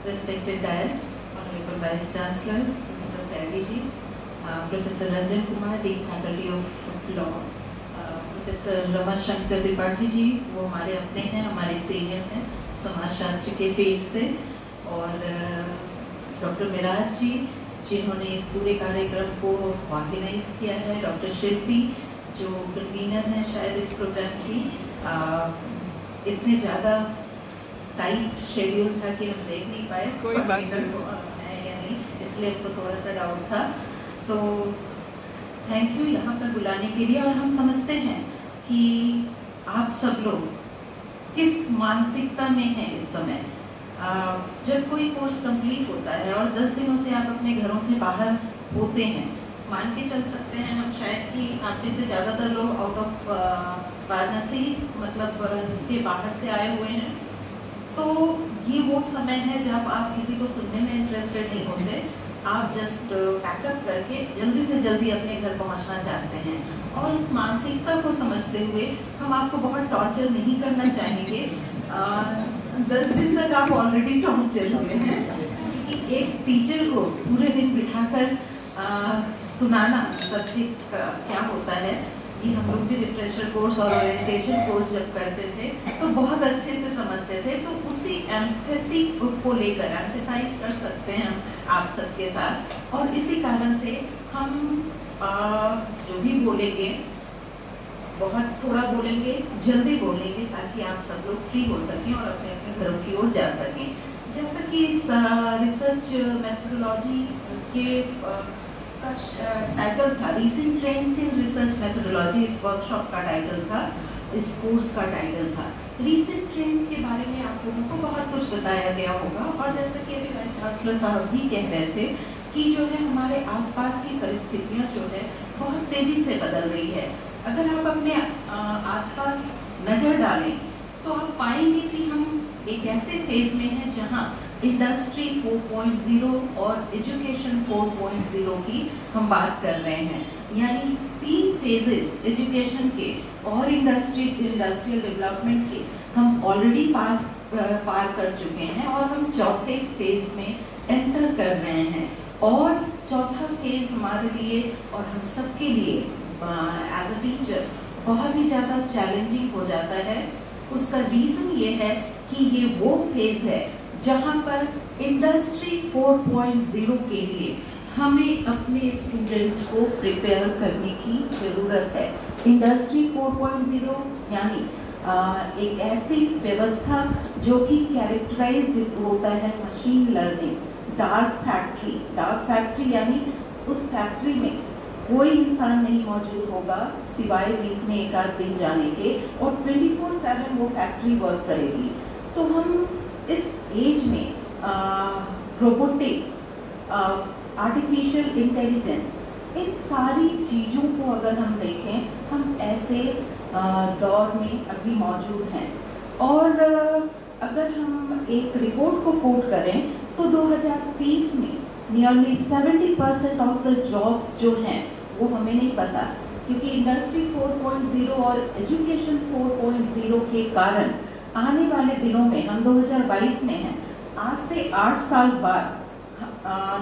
respected dais, Honorable Vice Chancellor, Professor Tyagi ji, Professor Ranjan Kumar, Dean Faculty of Law, Professor Rama Shankar Tripathi जी, वो हमारे अपने हैं, हमारे senior हैं समाजशास्त्र के फील्ड से, और डॉक्टर मिराज जी जिन्होंने इस पूरे कार्यक्रम को ऑर्गेनाइज किया है, डॉक्टर शिल्पी जो कन्वीनर हैं शायद इस प्रोग्राम की। इतने ज़्यादा टाइट शेड्यूल था कि हम देख नहीं पाए कोई बात है या नहीं, इसलिए हमको थोड़ा सा डाउट था। तो थैंक यू यहाँ पर बुलाने के लिए। और हम समझते हैं कि आप सब लोग किस मानसिकता में हैं इस समय। जब कोई कोर्स कंप्लीट होता है और 10 दिनों से आप अपने घरों से बाहर होते हैं, मान के चल सकते हैं हम शायद कि आप में से ज़्यादातर लोग आउट ऑफ वाराणसी मतलब इसके बाहर से आए हुए हैं। तो ये वो समय है जब आप किसी को सुनने में इंटरेस्टेड नहीं होते, आप जस्ट पैकअप करके जल्दी से जल्दी अपने घर पहुंचना चाहते हैं। और इस मानसिकता को समझते हुए हम आपको बहुत टॉर्चर नहीं करना चाहेंगे। 10 दिन तक आप ऑलरेडी टॉर्चर हुए हैं कि एक टीचर को पूरे दिन बिठाकर सुनाना सब्जेक्ट क्या होता है। कि हम लोग भी रिफ्रेशर कोर्स और ओरिएंटेशन कोर्स जब करते थे तो बहुत अच्छे से समझते थे, तो उसी एम्पैथी को लेकर एम्पैथाइज कर सकते हैं हम आप सबके साथ। और इसी कारण से हम जो भी बोलेंगे बहुत थोड़ा बोलेंगे, जल्दी बोलेंगे, ताकि आप सब लोग फ्री हो सकें और अपने अपने घरों की ओर जा सकें। जैसा कि इस रिसर्च मेथोडोलॉजी के का टाइटल था, recent trends in research methodology, इस वर्कशॉप का टाइटल था, इस कोर्स का टाइटल था। रीसेंट ट्रेंड्स के बारे में आप लोगों को बहुत कुछ बताया गया होगा। और जैसा कि अभी वाइस चांसलर साहब भी कह रहे थे कि जो है हमारे आसपास की परिस्थितियाँ जो है बहुत तेज़ी से बदल रही है। अगर आप अपने आसपास नज़र डालें तो आप पाएंगे कि हम एक ऐसे फेज में हैं जहां इंडस्ट्री 4.0 और एजुकेशन 4.0 की हम बात कर रहे हैं। यानी 3 फेजेस एजुकेशन के और इंडस्ट्रियल डेवलपमेंट के हम ऑलरेडी पार कर चुके हैं, और हम चौथे फेज में एंटर कर रहे हैं। और चौथा फेज हमारे लिए और हम सबके लिए एज अ टीचर बहुत ही ज़्यादा चैलेंजिंग हो जाता है। उसका रीज़न ये है कि ये वो फेज़ है जहाँ पर इंडस्ट्री 4.0 के लिए हमें अपने स्टूडेंट्स को प्रिपेयर करने की ज़रूरत है। इंडस्ट्री 4.0 यानी एक ऐसी व्यवस्था जो कि कैरेक्टराइज होता है मशीन लर्निंग, डार्क फैक्ट्री यानी उस फैक्ट्री में कोई इंसान नहीं मौजूद होगा सिवाय वीक में एक आध दिन जाने के, और 24/7 वो फैक्ट्री वर्क करेगी। तो हम इस एज में रोबोटिक्स, आर्टिफिशियल इंटेलिजेंस, इन सारी चीज़ों को अगर हम देखें, हम ऐसे दौर में अभी मौजूद हैं। और अगर हम एक रिपोर्ट को कोट करें तो 2030 में नियरली 70% ऑफ द जॉब्स जो हैं वो हमें नहीं पता, क्योंकि इंडस्ट्री 4.0 और एजुकेशन 4.0 के कारण आने वाले दिनों में, हम 2022 में हैं, आज से 8 साल बाद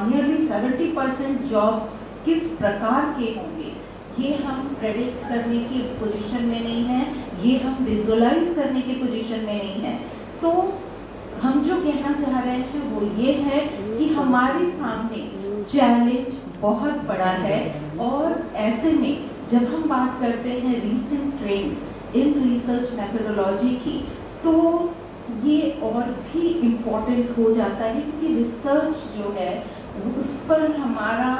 नियरली 70% जॉब्स किस प्रकार के होंगे ये हम प्रेडिक्ट करने की पोजीशन में नहीं है, ये हम विजुअलाइज करने की पोजीशन में नहीं है। तो हम जो कहना चाह रहे हैं वो ये है कि हमारे सामने चैलेंज बहुत बड़ा है। और ऐसे में जब हम बात करते हैं recent trends in research methodology की, तो ये और भी इम्पोर्टेंट हो जाता है, क्योंकि रिसर्च जो है उस पर हमारा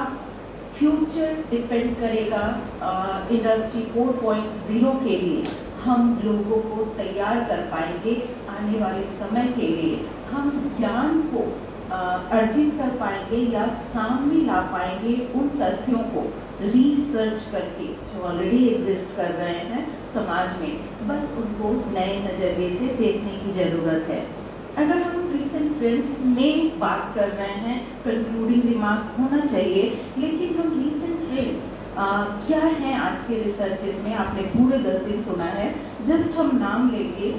फ्यूचर डिपेंड करेगा। इंडस्ट्री 4.0 के लिए हम लोगों को तैयार कर पाएंगे, आने वाले समय के लिए हम ज्ञान को अर्जित कर पाएंगे या सामने ला पाएंगे उन तथ्यों को रिसर्च करके जो ऑलरेडी एग्जिस्ट कर रहे हैं समाज में, बस उनको नए नज़रिए से देखने की ज़रूरत है। अगर हम रिसेंट ट्रेंड्स में बात कर रहे हैं, कंक्लूडिंग रिमार्क्स होना चाहिए, लेकिन हम रिसेंट ट्रेंड्स क्या हैं आज के रिसर्चेस में, आपने पूरे 10 दिन सुना है, जस्ट हम नाम लेंगे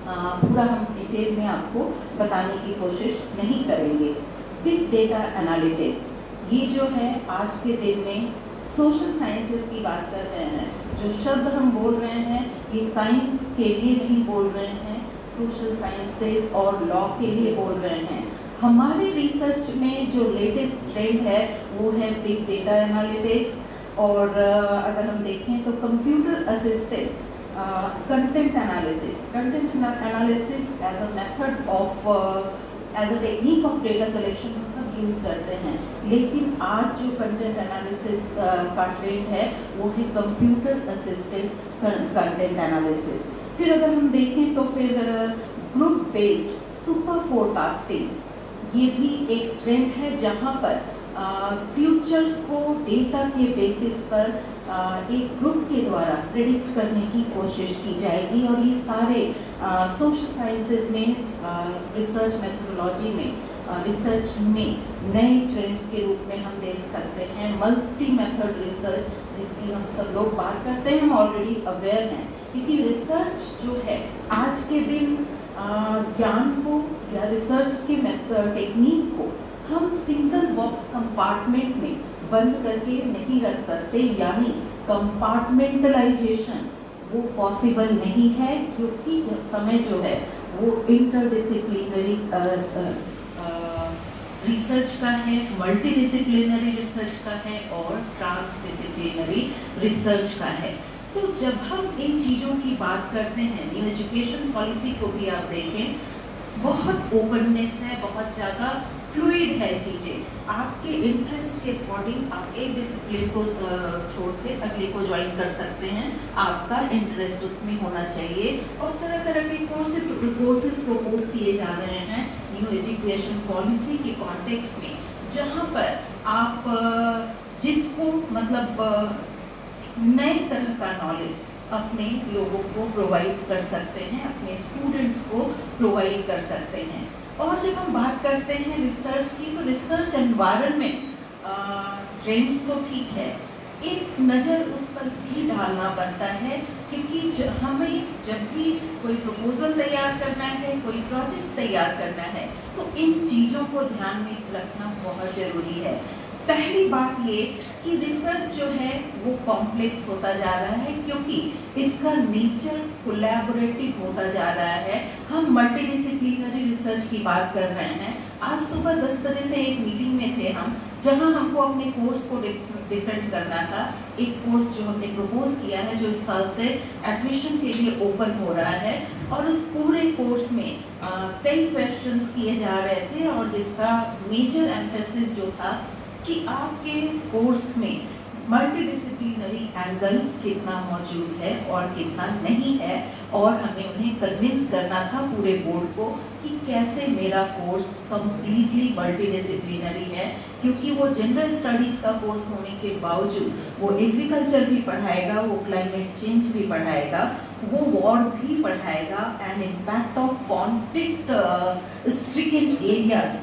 पूरा हम डिटेल में आपको बताने की कोशिश नहीं करेंगे। बिग डेटा एनालिटिक्स, ये जो है आज के दिन में सोशल साइंसेस की बात कर रहे हैं। जो शब्द हम बोल रहे हैं ये साइंस के लिए नहीं बोल रहे हैं, सोशल साइंसेस और लॉ के लिए बोल रहे हैं। हमारे रिसर्च में जो लेटेस्ट ट्रेंड है वो है बिग डेटा एनालिटिक्स, और अगर हम देखें तो computer assisted content analysis as a method of as a technique of data collection हम सब यूज़ करते हैं। लेकिन आज जो कंटेंट एनालिसिस का ट्रेंड है वो है कंप्यूटर असिस्टेड कंटेंट एनालिसिस। फिर अगर हम देखें तो फिर ग्रुप बेस्ड सुपर फोरकास्टिंग, ये भी एक ट्रेंड है जहाँ पर फ्यूचर्स को डेटा के बेसिस पर एक ग्रुप के द्वारा प्रेडिक्ट करने की कोशिश की जाएगी। और ये सारे सोशल साइंसेस में रिसर्च मेथोडोलॉजी में रिसर्च में नए ट्रेंड्स के रूप में हम देख सकते हैं। मल्टी मेथड रिसर्च जिसकी हम सब लोग बात करते हैं, हम ऑलरेडी अवेयर हैं, क्योंकि रिसर्च जो है आज के दिन ज्ञान को या रिसर्च के टेक्निक को हम सिंगल बॉक्स कंपार्टमेंट में बंद करके नहीं रख सकते, यानी कंपार्टमेंटलाइजेशन वो पॉसिबल नहीं है, क्योंकि जब समय जो है वो इंटरडिसिप्लिनरी रिसर्च का है, मल्टीडिसिप्लिनरी रिसर्च का है और ट्रांसडिसिप्लिनरी रिसर्च का है। तो जब हम इन चीज़ों की बात करते हैं, न्यू एजुकेशन पॉलिसी को भी आप देखें, बहुत ओपननेस है, बहुत ज़्यादा फ्लूइड है चीज़ें। आपके इंटरेस्ट के अकॉर्डिंग आप एक डिसिप्लिन को छोड़ के अगले को ज्वाइन कर सकते हैं, आपका इंटरेस्ट उसमें होना चाहिए। और तरह तरह के कोर्सेज प्रपोज किए जा रहे हैं न्यू एजुकेशन पॉलिसी के कॉन्टेक्स्ट में, जहाँ पर आप जिसको मतलब नए तरह का नॉलेज अपने लोगों को प्रोवाइड कर सकते हैं, अपने स्टूडेंट्स को प्रोवाइड कर सकते हैं। और जब हम बात करते हैं रिसर्च की, तो रिसर्च एनवायरनमेंट ट्रेंड्स तो ठीक है, एक नज़र उस पर भी डालना पड़ता है, क्योंकि हमें जब भी कोई प्रपोजल तैयार करना है, कोई प्रोजेक्ट तैयार करना है, तो इन चीज़ों को ध्यान में रखना बहुत ज़रूरी है। पहली बात ये कि रिसर्च जो है वो कॉम्प्लेक्स होता जा रहा है, क्योंकि इसका नेचर कोलैबोरेटिव होता जा रहा है। हम मल्टीडिसिप्लिनरी रिसर्च की बात कर रहे हैं। आज सुबह 10 बजे से एक मीटिंग में थे हम, जहां हमको अपने कोर्स को डिफेंड करना था। एक कोर्स जो हमने प्रपोज किया है, जो इस साल से एडमिशन के लिए ओपन हो रहा है, और उस पूरे कोर्स में कई क्वेश्चंस किए जा रहे थे, और जिसका मेजर एम्फेसिस जो था कि आपके कोर्स में मल्टीडिसिप्लिनरी एंगल कितना मौजूद है और कितना नहीं है, और हमें उन्हें कन्विंस करना था पूरे बोर्ड को कि कैसे मेरा कोर्स कम्प्लीटली मल्टीडिसिप्लिनरी है, क्योंकि वो जनरल स्टडीज़ का कोर्स होने के बावजूद वो एग्रीकल्चर भी पढ़ाएगा, वो क्लाइमेट चेंज भी पढ़ाएगा, वो वॉर भी पढ़ाएगा, and impact of conflict stricken areas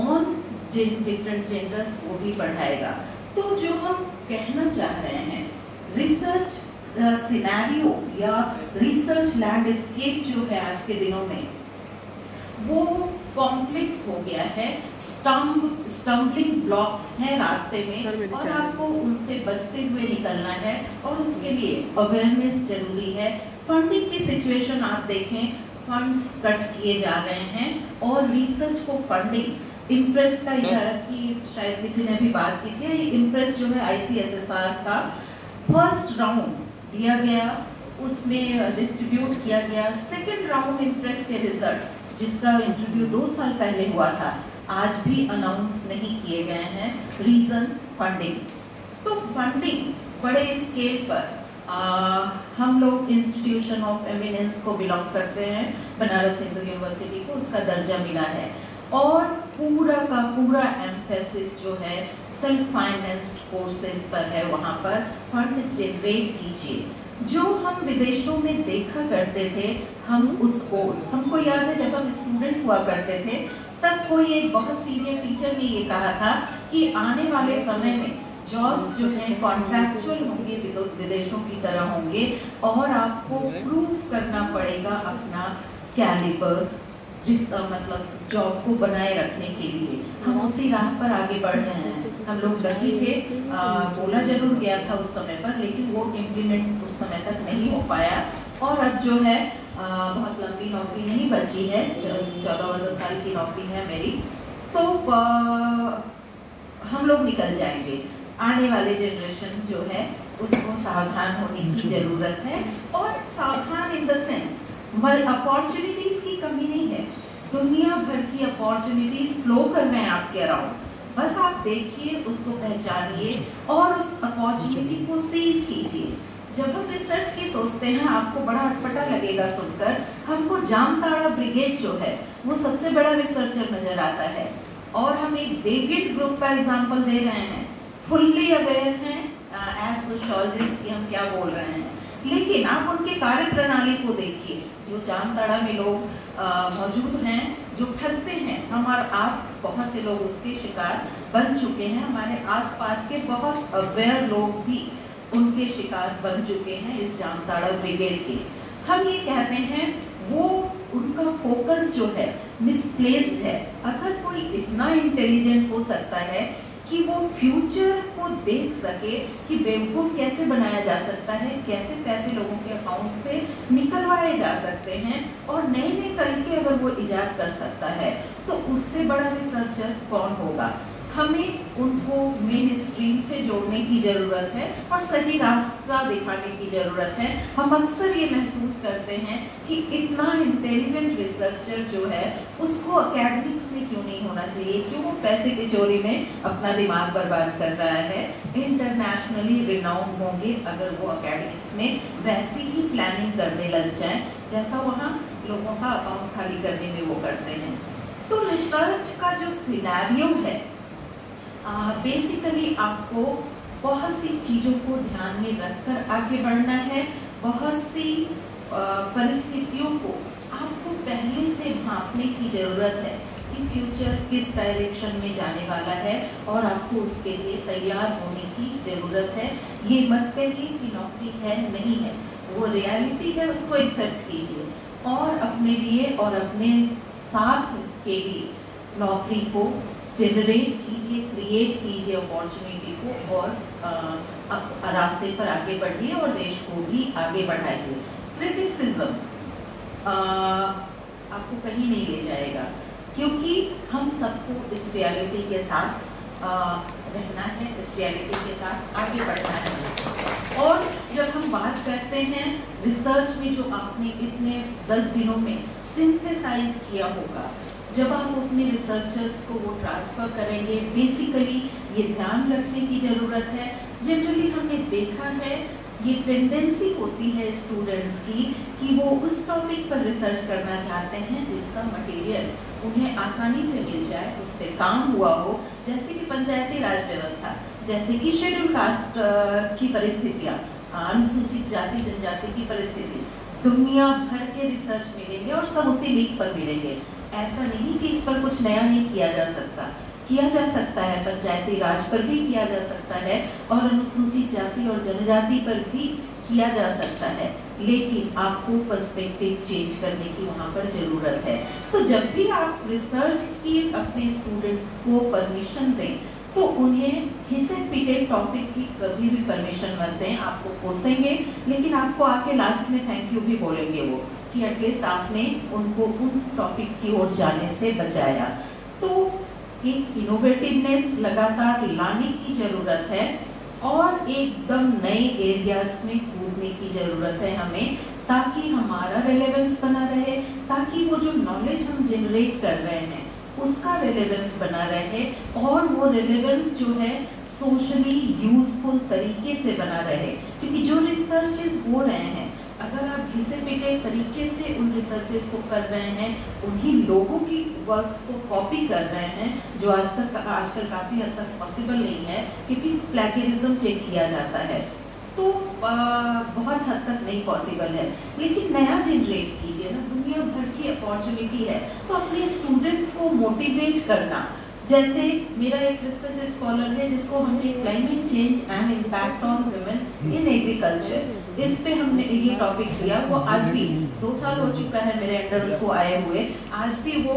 on different genders को भी पढ़ाएगा। तो जो हम कहना चाह रहे हैं, रिसर्च सिनेरियो या रिसर्च लैंडस्केप जो है आज के दिनों में वो कॉम्प्लेक्स हो गया है। स्टम्बलिंग ब्लॉक्स हैं रास्ते में, और आपको उनसे बचते हुए निकलना है, और उसके लिए अवेयरनेस जरूरी है। फंडिंग की सिचुएशन आप देखें, फंड्स कट किए जा रहे हैं, और रिसर्च को फंडिंग इम्प्रेस का यह कि शायद किसी ने भी बात की थी, इम्प्रेस जो है ICSSR का फर्स्ट राउंड दिया गया, उसमें डिस्ट्रीब्यूट किया गया। सेकंड राउंड इम्प्रेस के रिजल्ट, जिसका इंटरव्यू 2 साल पहले हुआ था, आज भी अनाउंस नहीं किए गए हैं। Reason funding. तो फंडिंग बड़े स्केल पर हम लोग इंस्टीट्यूशन ऑफ एमिनेंस को बिलोंग करते हैं, बनारस हिंदू यूनिवर्सिटी को उसका दर्जा मिला है, और पूरा का पूरा एम्फेसिस जो है सेल्फ फाइनेंस्ड कोर्सेज पर है। वहाँ पर फंड जनरेट कीजिए। जो हम विदेशों में देखा करते थे, हम उसको, हमको याद है जब हम स्टूडेंट हुआ करते थे, तब कोई एक बहुत सीनियर टीचर ने ये कहा था कि आने वाले समय में जॉब्स जो हैं कॉन्ट्रैक्चुअल होंगे, विदेशों की तरह होंगे, और आपको प्रूव करना पड़ेगा अपना कैलिबर, मतलब जॉब को बनाए रखने के लिए हम उसी राह पर आगे बढ़ रहे हैं। हम लोग लकी थे, बोला जरूर गया था उस समय पर, लेकिन वो इम्प्लीमेंट उस समय तक नहीं हो पाया। और अब जो है बहुत लंबी नौकरी नहीं बची है, 14 साल की नौकरी है मेरी, तो हम लोग निकल जाएंगे। आने वाले जनरेशन जो है उसको सावधान होने की जरूरत है, और सावधान इन द सेंस अपॉर्चुनिटीज की कमी नहीं है, दुनिया भर की अपॉर्चुनिटीज फ्लो कर रहे हैं आपके अराउंड। बस आप देखिए, उसको पहचानिए और उस अपॉर्चुनिटी को सीज कीजिए। जब हम रिसर्च की सोचते हैं, आपको बड़ा अटपटा लगेगा सुनकर, हमको जामताड़ा ब्रिगेड जो है वो सबसे बड़ा रिसर्चर नजर आता है, और हम एक डेविड ग्रुप का एग्जाम्पल दे रहे हैं, फुल्ली अवेयर हैं एज सोशियोलॉजिस्ट कि हम क्या बोल रहे हैं। लेकिन आप उनके कार्य प्रणाली को देखिए, जो जामताड़ा में लोग मौजूद हैं, जो ठगते हैं, हम और आप बहुत से लोग उसके शिकार बन चुके हैं। हमारे आसपास के बहुत अवेयर लोग भी उनके शिकार बन चुके हैं इस जामताड़ा ब्रिगेड के। हम ये कहते हैं वो उनका फोकस जो है मिसप्लेस्ड है। अगर कोई इतना इंटेलिजेंट हो सकता है कि वो फ्यूचर को देख सके कि बेवकूफ़ कैसे बनाया जा सकता है, कैसे पैसे लोगों के अकाउंट से निकलवाए जा सकते हैं, और नए नए तरीके अगर वो इजाद कर सकता है, तो उससे बड़ा रिसर्चर कौन होगा। हमें उनको मेन स्ट्रीम से जोड़ने की ज़रूरत है और सही रास्ता दिखाने की ज़रूरत है। हम अक्सर ये महसूस करते हैं कि इतना इंटेलिजेंट रिसर्चर जो है उसको एकेडमिक्स में क्यों नहीं होना चाहिए, क्यों वो पैसे की चोरी में अपना दिमाग बर्बाद कर रहा है। इंटरनेशनली रिनाउंड होंगे अगर वो एकेडमिक्स में वैसी ही प्लानिंग करने लग जाएं जैसा वहाँ लोगों का अकाउंट खाली करने में वो करते हैं। तो रिसर्च का जो सिनेरियो है, बेसिकली आपको बहुत सी चीज़ों को ध्यान में रखकर आगे बढ़ना है। बहुत सी परिस्थितियों को आपको पहले से भांपने की ज़रूरत है कि फ्यूचर किस डायरेक्शन में जाने वाला है, और आपको उसके लिए तैयार होने की ज़रूरत है। ये मत कहिए कि नौकरी है, नहीं है, वो रियलिटी है, उसको एक्सेप्ट कीजिए और अपने लिए और अपने साथ के लिए नौकरी को जनरेट कीजिए, क्रिएट कीजिए अपॉर्चुनिटी को, और रास्ते पर आगे बढ़िए और देश को भी आगे बढ़ाइए। क्रिटिसिज्म आपको कहीं नहीं ले जाएगा, क्योंकि हम सबको इस रियलिटी के साथ रहना है, इस रियलिटी के साथ आगे बढ़ना है। और जब हम बात करते हैं रिसर्च में, जो आपने इतने 10 दिनों में सिंथेसाइज किया होगा, जब आप अपने रिसर्चर्स को वो ट्रांसफ़र करेंगे, बेसिकली ये ध्यान रखने की ज़रूरत है। जनरली हमने देखा है ये टेंडेंसी होती है स्टूडेंट्स की कि वो उस टॉपिक पर रिसर्च करना चाहते हैं जिसका मटेरियल उन्हें आसानी से मिल जाए, उस पर काम हुआ हो, जैसे कि पंचायती राज व्यवस्था, जैसे कि शेड्यूल कास्ट की परिस्थितियाँ, अनुसूचित जाति जनजाति की परिस्थिति, दुनिया भर के रिसर्च मिलेंगे और सब उसी लीक पर मिलेंगे। ऐसा नहीं कि इस पर कुछ नया नहीं किया जा सकता, किया जा सकता है, पंचायती राज पर भी किया जा सकता है और अनुसूचित जाति और जनजाति पर भी किया जा सकता है, लेकिन आपको पर्सपेक्टिव चेंज करने की वहाँ पर ज़रूरत है। तो जब भी आप रिसर्च की अपने स्टूडेंट्स को परमिशन दें, तो उन्हें घिसे पीटे टॉपिक की कभी भी परमिशन मत दें। आपको कोसेंगे, लेकिन आपको आके लास्ट में थैंक यू भी बोलेंगे वो, कि एटलीस्ट आपने उनको उन टॉपिक की ओर जाने से बचाया। तो एक इनोवेटिवनेस लगातार लाने की ज़रूरत है और एकदम नए एरियाज में कूदने की ज़रूरत है हमें, ताकि हमारा रेलेवेंस बना रहे, ताकि वो जो नॉलेज हम जनरेट कर रहे हैं उसका रेलेवेंस बना रहे, और वो रेलेवेंस जो है सोशली यूजफुल तरीके से बना रहे। क्योंकि जो रिसर्चेस हो रहे हैं, अगर आप घिसे पिटे तरीके से उन रिसर्चेस को कर रहे हैं, उन्हीं लोगों की वर्क्स को कॉपी कर रहे हैं, जो आजकल काफ़ी हद तक पॉसिबल नहीं है, क्योंकि प्लेगरिज्म चेक किया जाता है, तो बहुत हद तक नहीं पॉसिबल है। लेकिन नया जनरेट कीजिए ना, दुनिया भर की अपॉर्चुनिटी है, तो अपने स्टूडेंट्स को मोटिवेट करना, जैसे मेरा एक रिसर्च स्कॉलर है जिसको हमने climate change and impact on women in agriculture, इस पे हमने ये टॉपिक दिया। वो आज भी 2 साल हो चुका है मेरे अंडर उसको आए हुए, आज भी वो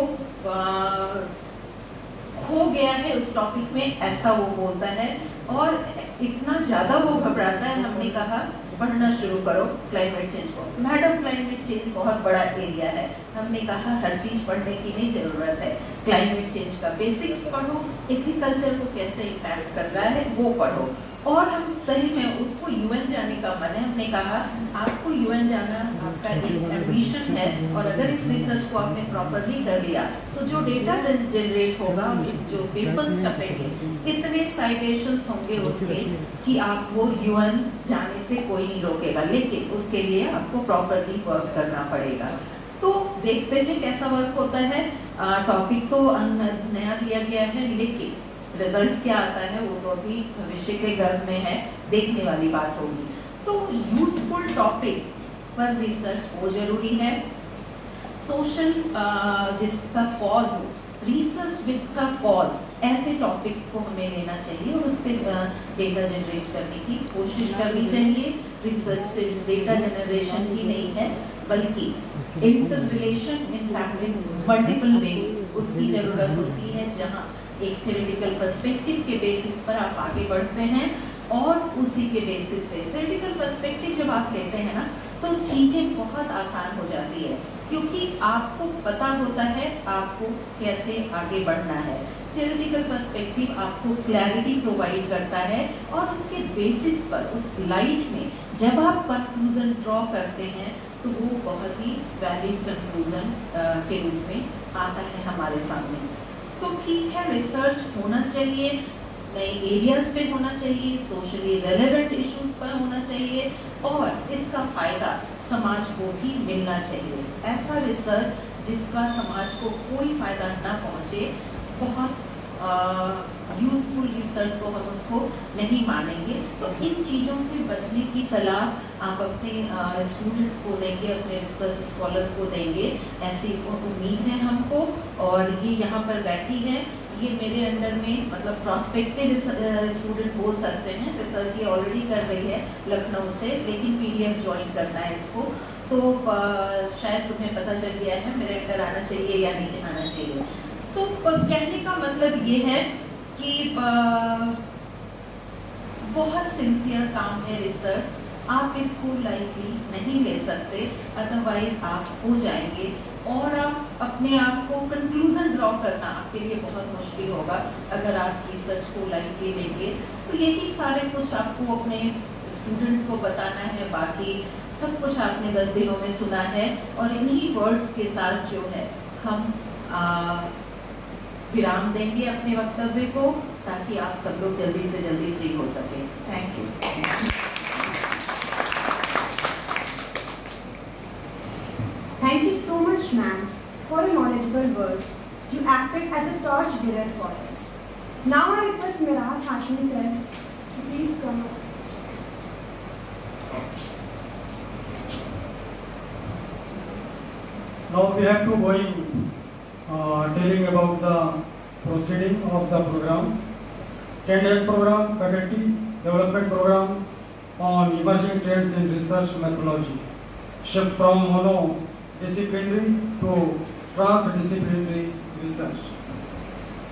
खो गया है उस टॉपिक में, ऐसा वो बोलता है और इतना ज़्यादा वो घबराता है। हमने कहा पढ़ना शुरू करो क्लाइमेट चेंज को। मैडम क्लाइमेट चेंज बहुत बड़ा एरिया है, हमने कहा हर चीज़ पढ़ने की नहीं ज़रूरत है, क्लाइमेट चेंज का बेसिक्स पढ़ो, एग्रीकल्चर को कैसे इम्पैक्ट कर रहा है वो पढ़ो। और हम सही में उसको यूएन जाने का मन है, हमने कहा आपको यूएन जाना आपका एक एम्बिशन है और अगर इस रिसर्च को आपने प्रॉपरली कर लिया तो जो डेटा जनरेट होगा, जो पेपर्स छपेंगे, कितने साइटेशंस होंगे उसके कि आप वो यूएन जाने से कोई नहीं रोकेगा, लेकिन उसके लिए आपको प्रॉपरली वर्क करना पड़ेगा। तो देखते हैं कैसा वर्क होता है। टॉपिक तो नया दिया गया है, लेकिन रिजल्ट क्या आता है वो तो अभी भविष्य के गर्भ में है, देखने वाली बात होगी। तो यूजफुल टॉपिक पर रिसर्च वो जरूरी है। सोशल जिसका कॉज हो, रिसर्च विद का कॉज, ऐसे टॉपिक्स को हमें लेना चाहिए और उस पर डेटा जनरेट करने की कोशिश करनी चाहिए। रिसर्च से डेटा जनरेशन ही नहीं है बल्कि inter relation in multiple ways उसकी जरूरत होती है, जहाँ एक थ्योरेटिकल पर्सपेक्टिव के बेसिस पर आप आगे बढ़ते हैं और उसी के बेसिस पे थ्योरेटिकल पर्सपेक्टिव जब आप लेते हैं ना तो चीज़ें बहुत आसान हो जाती है, क्योंकि आपको पता होता है आपको कैसे आगे बढ़ना है। थ्योरेटिकल पर्सपेक्टिव आपको क्लैरिटी प्रोवाइड करता है और उसके बेसिस पर उस स्लाइड में जब आप कंक्लूजन ड्रॉ करते हैं तो वो बहुत ही वैलिड कंक्लूजन के रूप में आता है हमारे सामने। तो ठीक है, रिसर्च होना चाहिए, नए एरियाज पे होना चाहिए, सोशली रेलेवेंट इश्यूज पर होना चाहिए और इसका फायदा समाज को भी मिलना चाहिए। ऐसा रिसर्च जिसका समाज को कोई फायदा ना पहुंचे, बहुत यूजफुल रिसर्च को हम उसको नहीं मानेंगे। तो इन चीज़ों से बचने की सलाह आप अपने स्टूडेंट्स को देंगे, अपने रिसर्च स्कॉलर्स को देंगे, ऐसी उम्मीद है हमको। और ये यहाँ पर बैठी है, ये मेरे अंडर में मतलब प्रॉस्पेक्टिव स्टूडेंट बोल सकते हैं, रिसर्च ये ऑलरेडी कर रही है लखनऊ से, लेकिन पीडीएफ ज्वाइन करना है इसको। तो शायद तुम्हें पता चल गया है मेरे अंडर आना चाहिए या नहीं आना चाहिए। तो कहने का मतलब ये है कि बहुत सिंसियर काम है रिसर्च, आप इसको लाइटली नहीं ले सकते, अदरवाइज आप हो जाएंगे और आप अपने आप को कंक्लूजन ड्रॉ करना आपके लिए बहुत मुश्किल होगा अगर आप रिसर्च को लाइटली लेंगे। तो यही सारे कुछ आपको अपने स्टूडेंट्स को बताना है, बाकी सब कुछ आपने 10 दिनों में सुना है और इन्हीं वर्ड्स के साथ जो है हम विराम देंगे अपने वक्तव्य को, ताकि आप सब लोग जल्दी से जल्दी फ्री हो सके। Thank you. Thank you so much, ma'am, for your knowledgeable words. You acted as a torch bearer for us. Now I request Miraj Hashmi sir to please come up. Now we have to going telling about the proceeding of the program. 10 days program, faculty development program on emerging trends in research methodology. Shift from monodisciplinary to transdisciplinary research.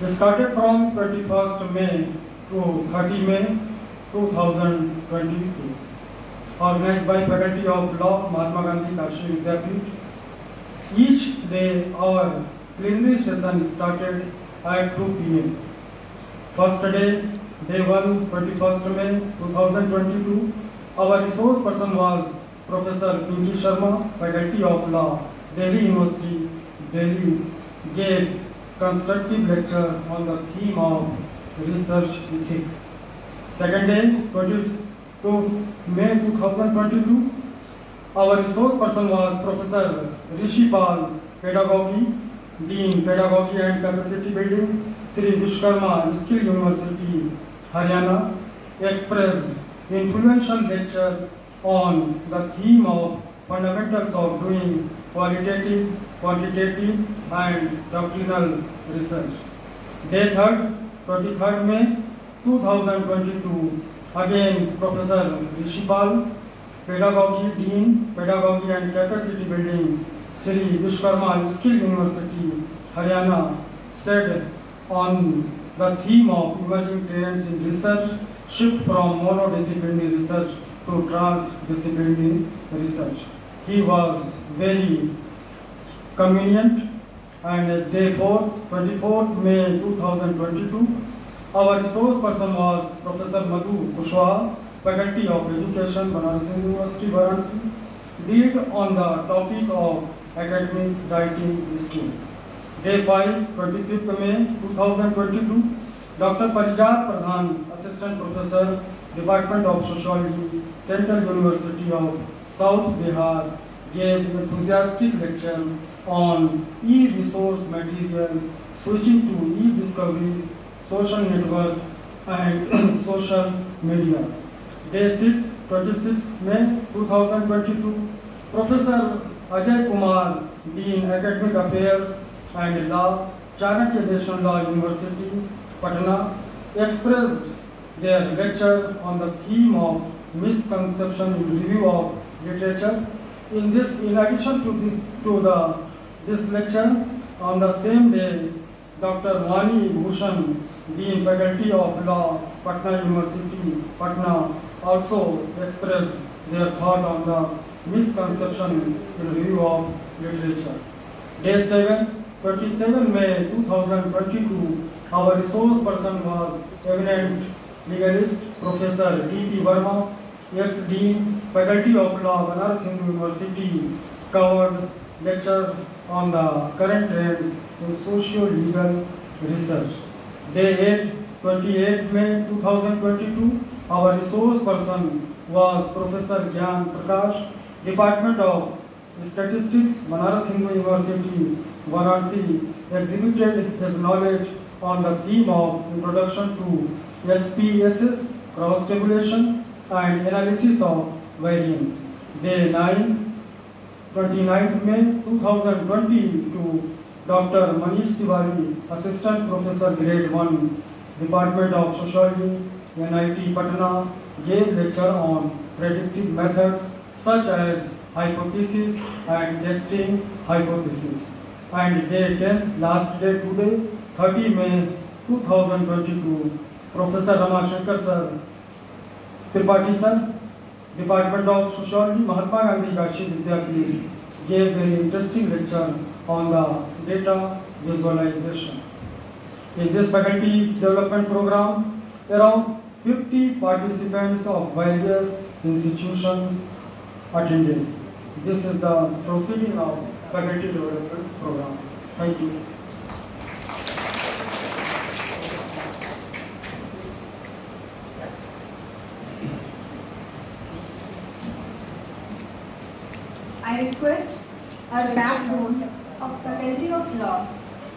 It started from 21st May to 30 May 2022. Organized by faculty of law, Mahatma Gandhi Kashi Vidyapeeth. Each day our plenary session started at 2 p.m. First day, day 1, 21st May 2022, our resource person was Professor Pinky Sharma, Faculty of Law, Delhi University, Delhi, gave constructive lecture on the theme of research ethics. Second day, 22 May 2022, our resource person was Professor Rishi Pal, Pedagogy, Dean Pedagogy and Capacity Building, Sri Vishkarma Skill University, Haryana, expressed influential lecture on the theme of fundamentals of doing qualitative, quantitative and doctrinal research. Day 3rd, 23rd May 2022. Again, Professor Rishipal, Pedagogy, Dean, Pedagogy and Capacity Building, Sri Vishwakarma Skill University, Haryana, said on the theme of emerging trends in research, shift from monodisciplinary research to transdisciplinary research. He was very convenient, and day 24th May 2022, our resource person was Professor Madhu Kushwaha, Faculty of Education, Banaras Hindu University, Varanasi, lead on the topic of academic writing skills. Day 5, 25th May 2022, Dr. Parijat Pradhan, Assistant Professor, Department of Sociology, Central University of South Bihar, gave enthusiastic lecture on e-resource material, switching to e-discoveries, social network and social media. Day 6, 26 May 2022, Professor Ajay Kumar, Dean Academic Affairs and Law, Chanakya National Law University, Patna, expressed their lecture on the theme of misconception in review of literature. In addition to this lecture, on the same day, Dr. Mani Bhushan, Dean Faculty of Law, Patna University, Patna, also expressed their thought on the misconception in review of literature. Day 7, 27 May 2022, our resource person was eminent legalist Professor D.P. Verma, ex-dean, Faculty of Law, Banaras Hindu University, covered lecture on the current trends in socio-legal research. Day 8, 28 May 2022, our resource person was Professor Gyan Prakash, Department of Statistics, Banaras Hindu University, Varanasi, exhibited his knowledge on the theme of Introduction to SPSS, cross-tabulation and analysis of variance. Day 9, 29th May 2022, Dr. Manish Tiwari, Assistant Professor Grade 1, Department of Sociology, NIT Patna, gave lecture on predictive methods such as hypothesis and testing hypothesis. And day 10, last day today, 30 May 2022, Professor Ramashankar Sir, Tripathi Sir, Department of Sociology, Mahatma Gandhi Kashi Vidyapeeth, gave very interesting lecture on the data visualization. In this faculty development program, around 50 participants of various institutions attended. This is the proceeding of faculty development program. Thank you. I request a backbone of Faculty of Law,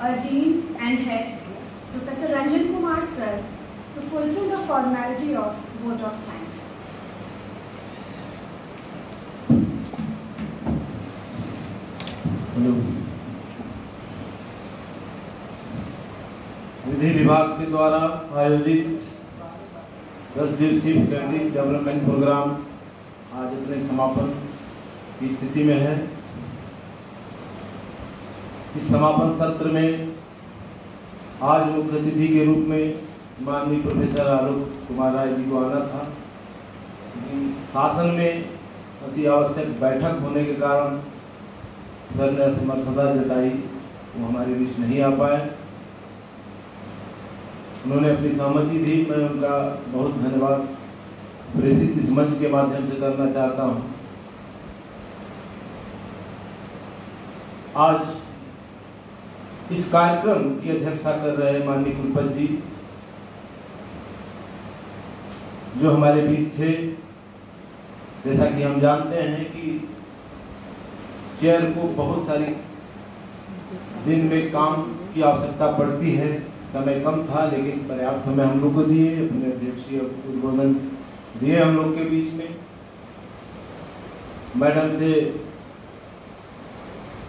a Dean and Head, Professor Ranjan Kumar Sir, to fulfill the formality of vote of thanks. विधि विभाग के द्वारा आयोजित 10 दिवसीय faculty development programme आज अपने समापन की स्थिति में है। इस समापन सत्र में आज मुख्य अतिथि के रूप में माननीय प्रोफेसर आलोक कुमार राय जी को आना था, लेकिन शासन में अति आवश्यक बैठक होने के कारण सर ने असमर्थता जताई, वो हमारे बीच नहीं आ पाए। उन्होंने अपनी सहमति दी, मैं उनका बहुत धन्यवाद प्रेषित इस मंच के माध्यम से करना चाहता हूं। आज इस कार्यक्रम की अध्यक्षता कर रहे माननीय कुलपति जी जो हमारे बीच थे। जैसा कि हम जानते हैं कि चेयर को बहुत सारी दिन में काम की आवश्यकता पड़ती है, समय कम था लेकिन पर्याप्त समय हम लोग को दिए, अपने अध्यक्षीय उद्बोधन दिए हम लोग के बीच में। मैडम से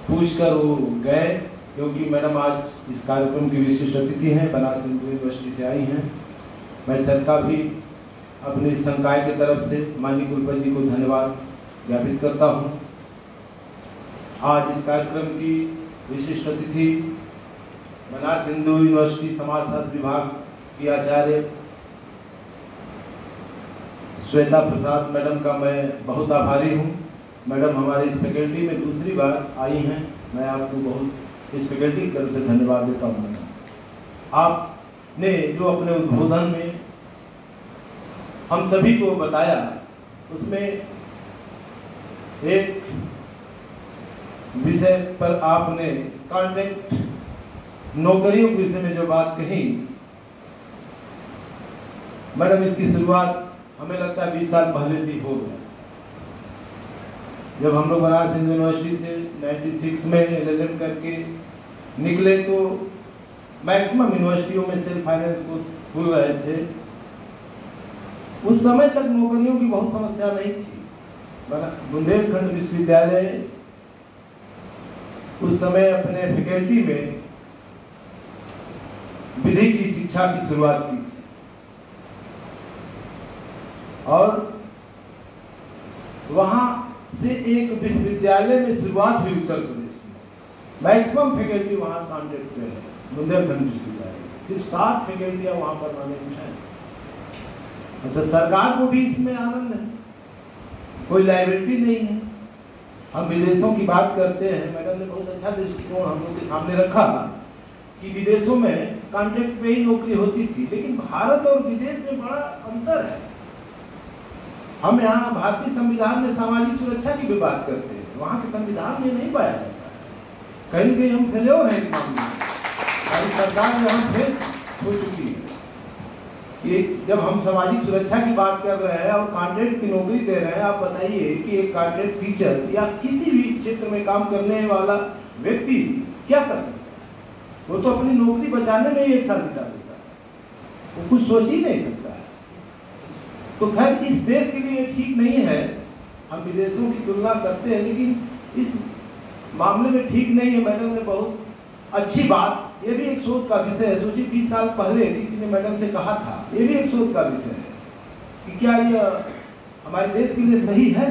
पूछकर वो गए क्योंकि मैडम आज इस कार्यक्रम की विशिष्ट अतिथि हैं, बनारस हिंदू यूनिवर्सिटी से आई हैं। मैं सर का भी अपने संकाय की तरफ से माननीय कुलपति जी को धन्यवाद ज्ञापित करता हूँ। आज इस कार्यक्रम की विशिष्ट अतिथि बनारस हिंदू यूनिवर्सिटी समाजशास्त्र विभाग की आचार्य श्वेता प्रसाद मैडम का मैं बहुत आभारी हूँ। मैडम हमारे इस फैकल्टी में दूसरी बार आई हैं, मैं आपको बहुत इस फैकल्टी की तरफ से धन्यवाद देता हूँ। मैडम आपने जो अपने उद्बोधन में हम सभी को बताया, उसमें एक विषय पर आपने कॉन्ट्रैक्ट नौकरियों के विषय में जो बात कही, मैडम इसकी शुरुआत हमें लगता है 20 साल पहले से ही हो गया। जब हम लोग बनारस हिंदू यूनिवर्सिटी से 96 में LLM करके निकले तो मैक्सिमम यूनिवर्सिटियों में सेल्फ फाइनेंस कोर्स खुल रहे थे। उस समय तक नौकरियों की बहुत समस्या नहीं थी। बुंदेलखंड विश्वविद्यालय उस समय अपने फैकल्टी में विधि की शिक्षा की शुरुआत की थी और वहां से एक विश्वविद्यालय में शुरुआत हुई उत्तर प्रदेश में। मैक्सिमम फैकल्टी वहां कॉन्ट्रैक्ट पे है। बुंदेलखंड विश्वविद्यालय सिर्फ 7 फैकल्टियां वहां परमानेंट हैं। अच्छा, सरकार को भी इसमें आनंद है, कोई लायबिलिटी नहीं है। हम विदेशों की बात करते हैं, मैडम ने बहुत अच्छा दृष्टिकोण हम लोग के सामने रखा कि विदेशों में कॉन्ट्रैक्ट पे ही नौकरी होती थी, लेकिन भारत और विदेश में बड़ा अंतर है। हम यहाँ भारतीय संविधान में सामाजिक सुरक्षा की भी बात करते हैं, वहाँ के संविधान में नहीं पाया जाता है। कहीं कहीं हम फैले हुए हैं इस मामले में, हमारी सरकार यहाँ फेल हो चुकी है। ये जब हम सामाजिक सुरक्षा की बात कर रहे हैं और कॉन्ट्रैक्ट की नौकरी दे रहे हैं, आप बताइए कि एक कॉन्ट्रैक्ट टीचर या किसी भी क्षेत्र में काम करने वाला व्यक्ति क्या कर सकता है? वो तो अपनी नौकरी बचाने में ही 1 साल बिता देता है, वो कुछ सोच ही नहीं सकता है। तो खैर इस देश के लिए ठीक नहीं है, हम विदेशों की तुलना करते हैं, लेकिन इस मामले में ठीक नहीं है। मैडम ने बहुत अच्छी बात, ये भी एक शोध का विषय है। सोचिए 20 साल पहले किसी ने मैडम से कहा था, ये भी एक शोध का विषय है कि क्या ये हमारे देश के लिए सही है।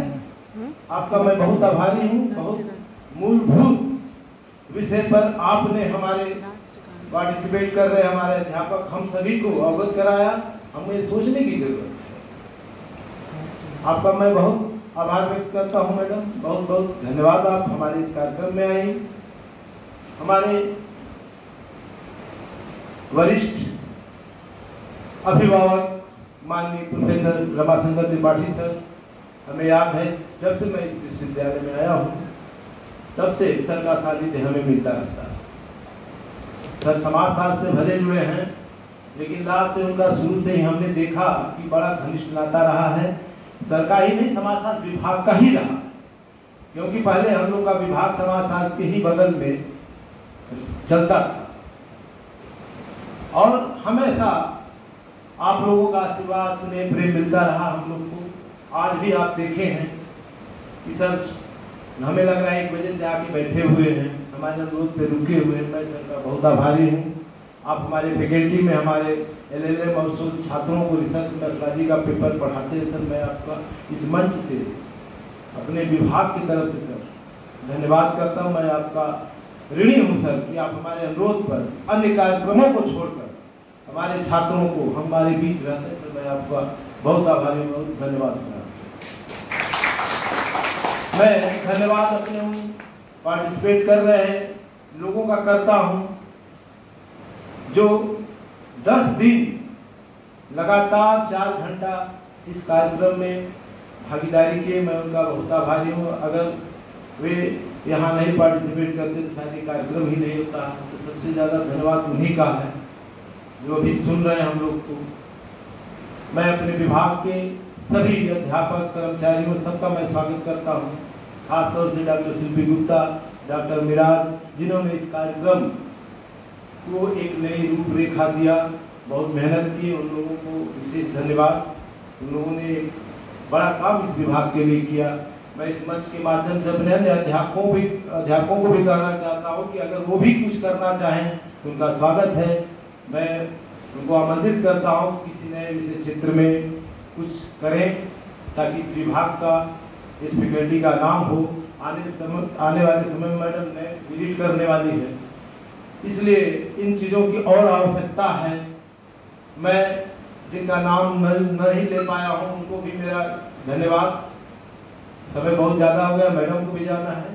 आपका मैं बहुत आभारी हूँ। बहुत मूलभूत विषय पर आपने हमारे पार्टिसिपेट कर रहे हमारे अध्यापक हम सभी को अवगत कराया। हमें सोचने की जरूरत है। आपका मैं बहुत आभार व्यक्त करता हूं मैडम, बहुत बहुत धन्यवाद। आप हमारे इस कार्यक्रम में आई। हमारे वरिष्ठ अभिभावक माननीय प्रोफेसर रमाशंकर त्रिपाठी सर, हमें याद है जब से मैं इस विश्वविद्यालय में आया हूं तब से सर का सानिध्य हमें मिलता रहता है। सर समाजशास्त्र से भले जुड़े हैं, लेकिन लास्ट से उनका शुरू से ही हमने देखा कि बड़ा घनिष्ठ नाता रहा है। सर का ही नहीं, समाजशास्त्र विभाग का ही रहा, क्योंकि पहले हम लोग का विभाग समाजशास्त्र के ही बगल में चलता था और हमेशा आप लोगों का आशीर्वाद स्नेह प्रेम मिलता रहा हम लोग को। आज भी आप देखे हैं कि सर हमें लग रहा है 1 बजे से आके बैठे हुए हैं, हमारे अनुरोध पे रुके हुए हैं। मैं सर का बहुत आभारी हूँ। आप हमारे फैकल्टी में हमारे LLM और शोध छात्रों को रिसर्च मेथोडोलॉजी का पेपर पढ़ाते हैं। सर मैं आपका इस मंच से अपने विभाग की तरफ से सर धन्यवाद करता हूँ। मैं आपका ऋणी हूँ सर कि आप हमारे अनुरोध पर अन्य कार्यक्रमों को छोड़कर हमारे छात्रों को हमारे बीच रहते हैं। सर मैं आपका बहुत आभारी हूँ, बहुत धन्यवाद सर। मैं धन्यवाद अपने पार्टिसिपेट कर रहे हैं लोगों का करता हूँ जो 10 दिन लगातार 4 घंटा इस कार्यक्रम में भागीदारी किए। मैं उनका बहुत आभारी हूँ। अगर वे यहाँ नहीं पार्टिसिपेट करते तो शायद ये कार्यक्रम ही नहीं होता। तो सबसे ज़्यादा धन्यवाद उन्हीं का है जो अभी सुन रहे हैं हम लोग को। मैं अपने विभाग के सभी अध्यापक कर्मचारियों सबका मैं स्वागत करता हूँ, खासतौर से डॉक्टर शिल्पी गुप्ता, डॉक्टर मिराज, जिन्होंने इस कार्यक्रम को एक नई रूपरेखा दिया, बहुत मेहनत की। उन लोगों को विशेष धन्यवाद। उन लोगों ने एक बड़ा काम इस विभाग के लिए किया। मैं इस मंच के माध्यम से अपने अन्य अध्यापकों को भी कहना चाहता हूँ कि अगर वो भी कुछ करना चाहें तो उनका स्वागत है। मैं उनको आमंत्रित करता हूँ किसी नए विषय क्षेत्र में कुछ करें ताकि इस विभाग का, इस फैकल्टी का नाम हो। आने वाले समय में मैडम ने विजिट करने वाली है, इसलिए इन चीज़ों की और आवश्यकता है। मैं जिनका नाम नहीं ले पाया हूँ उनको भी मेरा धन्यवाद। समय बहुत ज़्यादा हो गया, मैडम को भी जाना है।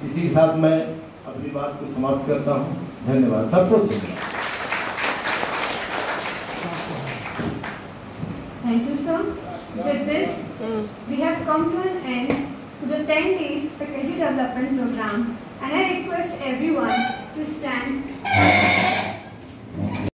इसी के साथ मैं अपनी बात को समाप्त करता हूँ। धन्यवाद सबको। Thank you, sir. With this, we have come to an end to the 10 days faculty development program, and I request everyone to stand.